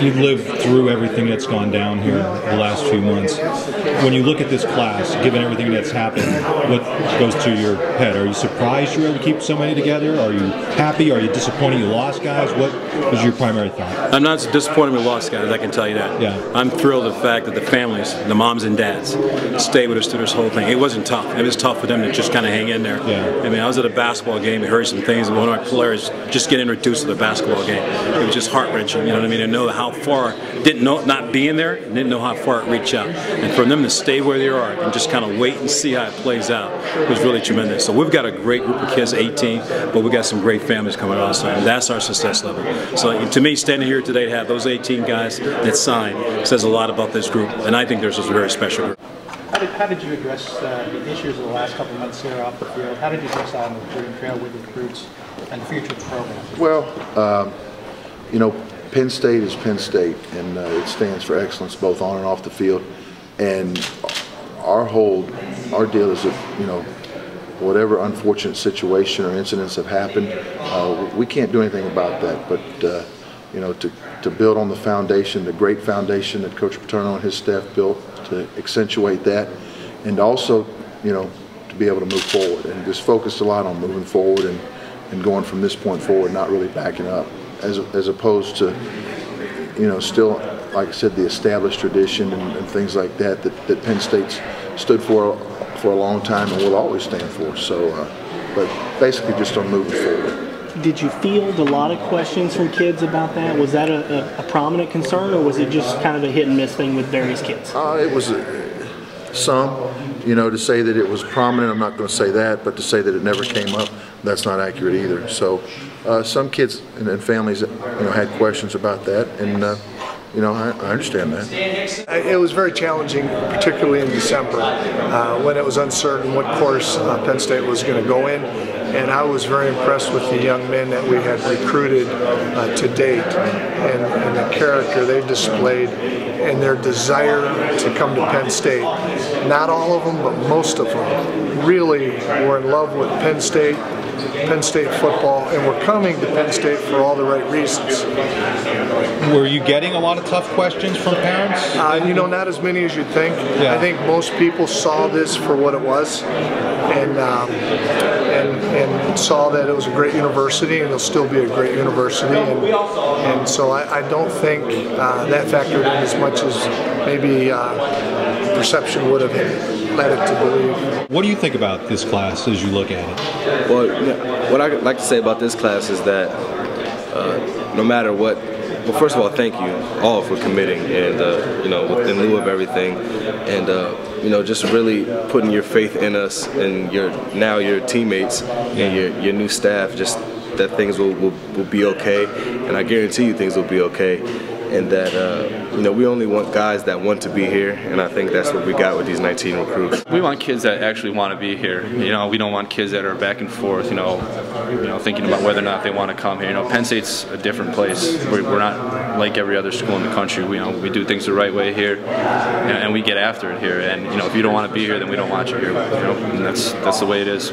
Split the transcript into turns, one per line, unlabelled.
You've lived through everything that's gone down here the last few months. When you look at this class, given everything that's happened, what goes through your head? Are you surprised you're able to keep so many together? Are you happy? Are you disappointed you lost guys? What was your primary thought?
I'm not disappointed we lost guys, I can tell you that.
Yeah.
I'm thrilled at the fact that the families, the moms and dads, stayed with us through this whole thing. It wasn't tough. It was tough for them to just kind of hang in there.
Yeah.
I mean, I was at a basketball game and heard some things, and one of our players just get introduced to the basketball game. It was just heart-wrenching, you know what I mean? And know how far, not being there, didn't know how far it reached out. And for them to stay where they are and just kind of wait and see how it plays out was really tremendous. So we've got a great group of kids, 18, but we've got some great families coming also, and that's our success level. So to me, standing here today to have those 18 guys that signed says a lot about this group, and I think there's a very special group.
How did you address the issues of the last couple of months here off the field? How did you address that on the recruiting trail with recruits and the future of the program?
Well, you know, Penn State is Penn State, and it stands for excellence both on and off the field. And our deal is that, you know, whatever unfortunate situation or incidents have happened, we can't do anything about that. But you know, to build on the foundation, the great foundation that Coach Paterno and his staff built, to accentuate that, and also, you know, to be able to move forward and just focus a lot on moving forward and going from this point forward, not really backing up, as opposed to, you know, still, like I said, the established tradition and things like that that Penn State's stood for a long time and will always stand for. So, but basically just on moving forward.
Did you field a lot of questions from kids about that? Was that a prominent concern, or was it just kind of a hit and miss thing with various kids?
It was some. You know, to say that it was prominent, I'm not going to say that, but to say that it never came up, that's not accurate either. So some kids and families, you know, had questions about that, and you know, I understand that.
It was very challenging, particularly in December, when it was uncertain what course Penn State was going to go in. And I was very impressed with the young men that we had recruited to date, and the character they displayed and their desire to come to Penn State. Not all of them, but most of them really were in love with Penn State football, and were coming to Penn State for all the right reasons.
Were you getting a lot of tough questions from parents?
You know, not as many as you'd think.
Yeah.
I think most people saw this for what it was, and saw that it was a great university, and it'll still be a great university. And so I don't think that factored in as much as maybe perception would have led it to believe.
What do you think about this class as you look at it?
Well, what I'd like to say about this class is that no matter what, well, first of all, thank you all for committing, and you know, in lieu of everything, and you know, just really putting your faith in us and your teammates and your new staff, just that things will be okay, and I guarantee you things will be okay. And that you know, we only want guys that want to be here, and I think that's what we got with these 19 recruits.
We want kids that actually want to be here. You know, we don't want kids that are back and forth. You know, thinking about whether or not they want to come here. You know, Penn State's a different place. We're not like every other school in the country. We do things the right way here, and we get after it here. And you know, if you don't want to be here, then we don't want you here. You know, and that's the way it is.